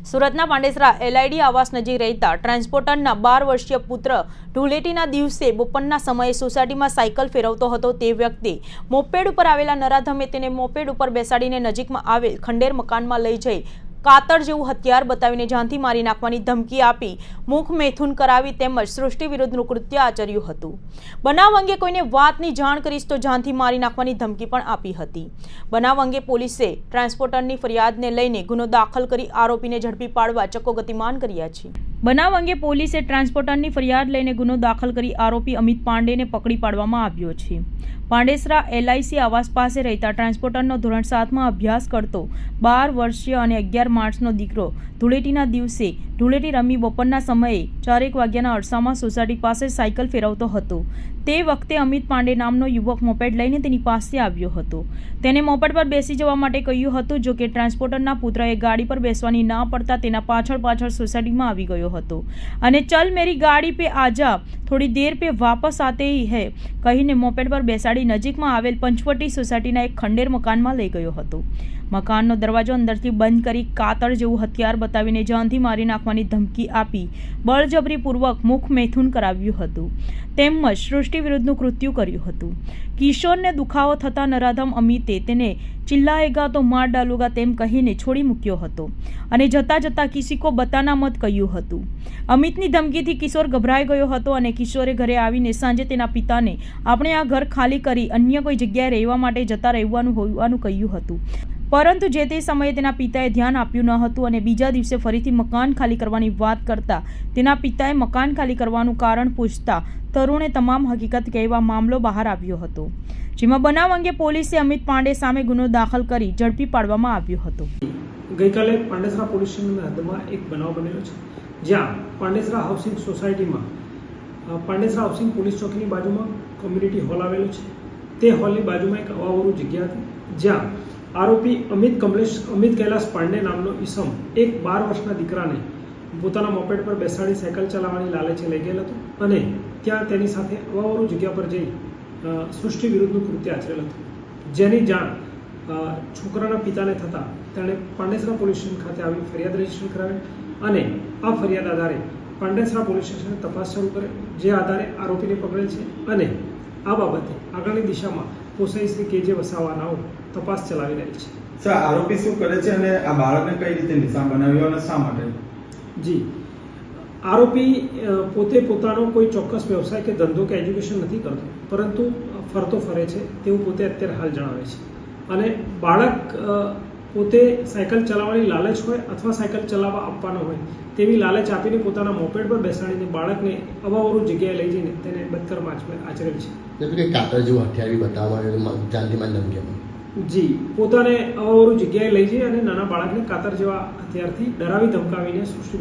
સુરતના પાંડેસરા એલઆઈડી આવાસ નજીક રહેતા ટ્રાન્સપોર્ટરના 12 વર્ષીય પુત્ર ધૂળેટીના દિવસે બપોરના સમયે સોસાયટીમાં સાયકલ ફેરવતો હતો તે વ્યક્તિ મોપેડ ઉપર આવેલા નરાધમે તેને મોપેડ ઉપર બેસાડીને નજીકમાં આવેલ ખંડેર મકાનમાં લઈ જઈ કાતર જેવું હથિયાર બતાવીને જાનથી મારી નાખવાની ધમકી આપી મુખ મેથુન કરાવી તેમજ સૃષ્ટિ વિરુદ્ધનું કૃત્ય આચર્યું હતું। બનાવ અંગે કોઈને વાતની જાણ કરીશ તો જાનથી મારી નાખવાની ધમકી પણ આપી હતી। બનાવ અંગે પોલીસે ટ્રાન્સપોર્ટરની ફરિયાદને લઈને ગુનો દાખલ કરી આરોપીને ઝડપી પાડવા ચક્કો ગતિમાન કર્યા છે। બનાવ અંગે પોલીસે ટ્રાન્સપોર્ટરની ફરિયાદ લઈને ગુનો દાખલ કરી આરોપી અમિત પાંડેને પકડી પાડવામાં આવ્યો છે। પાંડેસરા એલઆઈસી આવાસ પાસે રહેતા ટ્રાન્સપોર્ટરનો ધોરણ 7માં અભ્યાસ કરતો 12 વર્ષીય અને 11 માર્ચનો દીકરો ધૂળેટીના દિવસે ધૂળેટી રમી બપોરના સમયે 4 વાગ્યાના અરસામાં સોસાયટી પાસે સાયકલ ફેરવતો હતો। તે વખતે અમિત પાંડે નામનો યુવક મોપેડ લઈને તેની પાસે આવ્યો હતો। તેને મોપેડ પર બેસી જવા માટે કહ્યું હતું, જો કે ટ્રાન્સપોર્ટરના પુત્રએ ગાડી પર બેસવાની ના પડતા તેના પાછળ સોસાયટીમાં આવી ગયો હતો અને ચલ મેરી ગાડી पे आजा, थोड़ी देर पे वापस आते ही है કહીને મોપેડ પર બેસાડી નજીકમાં આવેલ પંચવટી સોસાયટીના એક ખંડેર મકાનમાં લઈ ગયો હતો। મકાનનો દરવાજો અંદરથી બંધ કરી કાતર જેવું હથિયાર બતાવીને જાનથી મારી નાખવાની ધમકી આપી બળજબરીપૂર્વક મુખ મેથુન કરાવ્યું હતું તેમજ સૃષ્ટિ વિરુદ્ધનું કૃત્ય કર્યું હતું। કિશોરને દુખાવો થતા નરાધમ અમિતે તેને ચિલ્લાએગા તો માર ડાલુગા તેમ કહીને છોડી મૂક્યો હતો અને જતા જતા કિસી કો બતાના મત કહ્યું હતું। અમિતની ધમકીથી કિશોર ગભરાઈ ગયો હતો અને કિશોરે ઘરે આવીને સાંજે તેના પિતાને આપણે આ ઘર ખાલી કરી અન્ય કોઈ જગ્યાએ રહેવા માટે જતા રહેવાનું હોવાનું કહ્યું હતું, પરંતુ જે તે સમયે તેના પિતાએ ધ્યાન આપ્યું ન હતું અને બીજા દિવસે ફરીથી મકાન ખાલી કરવાની વાત કરતા તેના પિતાએ મકાન ખાલી કરવાનું કારણ પૂછતા તરુણે તમામ હકીકત કહેવા મામલો બહાર આવ્યો હતો, જેમાં બનાવ અંગે પોલીસે અમિત પાંડે સામે ગુનો દાખલ કરી ઝડપી પાડવામાં આવ્યો હતો। ગઈકાલે પાંડેસરા પોલીસ સ્ટેશનની હદમાં એક બનાવ બનેલો છે, જ્યાં પાંડેસરા હાઉસિંગ સોસાયટીમાં પાંડેસરા હાઉસિંગ પોલીસ ચોકીની બાજુમાં કોમ્યુનિટી હોલ આવેલો છે। તે હોલની બાજુમાં એક અવાવરું જગ્યા હતી, જ્યાં આરોપી અમિત કૈલાસ પાંડે નામનો ઈસમ એક 12 વર્ષના દીકરાને પોતાના મોપેડ પર બેસાડી સાયકલ ચલાવવાની લાલચે લઈ ગયેલ હતો અને ત્યાં તેની સાથે અવાવરું જગ્યા પર જઈ સૃષ્ટિ વિરુદ્ધનું કૃત્ય આચરેલ હતું, જેની જાણ છોકરાના પિતાને થતાં તેણે પાંડેસરા પોલીસ સ્ટેશન ખાતે આવી ફરિયાદ રજીસ્ટર કરાવી અને આ ફરિયાદ આધારે પાંડેસરા પોલીસ સ્ટેશને તપાસ શરૂ કરે, જે આધારે આરોપીને પકડેલ છે અને આ બાબતે આગળની દિશામાં પોસાઈ શ્રી કેજે વસાવાનાઓ તપાસ ચલાવી રહી છે। સર, આરોપી શું કરે છે અને આ બાળકને કઈ રીતે નિશાન બનાવ્યો અને શા માટે? જી, આરોપી પોતે પોતાનો કોઈ ચોક્કસ વ્યવસાય કે ધંધો કે એજ્યુકેશન નથી કરતો, પરંતુ ફરતો ફરે છે તેવું પોતે અત્યારે હાલ જણાવે છે અને બાળક પોતે સાયકલ ચલાવવાની લાલચ હોય અથવા સાયકલ ચલાવવા આપવાનો હોય તેવી લાલચ આપીને પોતાના મોપેડ પર બેસાડીને બાળકને અવાવરું જગ્યાએ લઈ જઈને તેને બદકર્મ આચરેલ છે। કાતર જેવું હથિયાર બતાવવામાં જાનથી મારી ધમકી જી, પોતાને અવાવરું જગ્યાએ લઈ જઈ અને નાના બાળકને કાતર જેવા હથિયારથી ડરાવી ધમકાવીને સૃષ્ટિ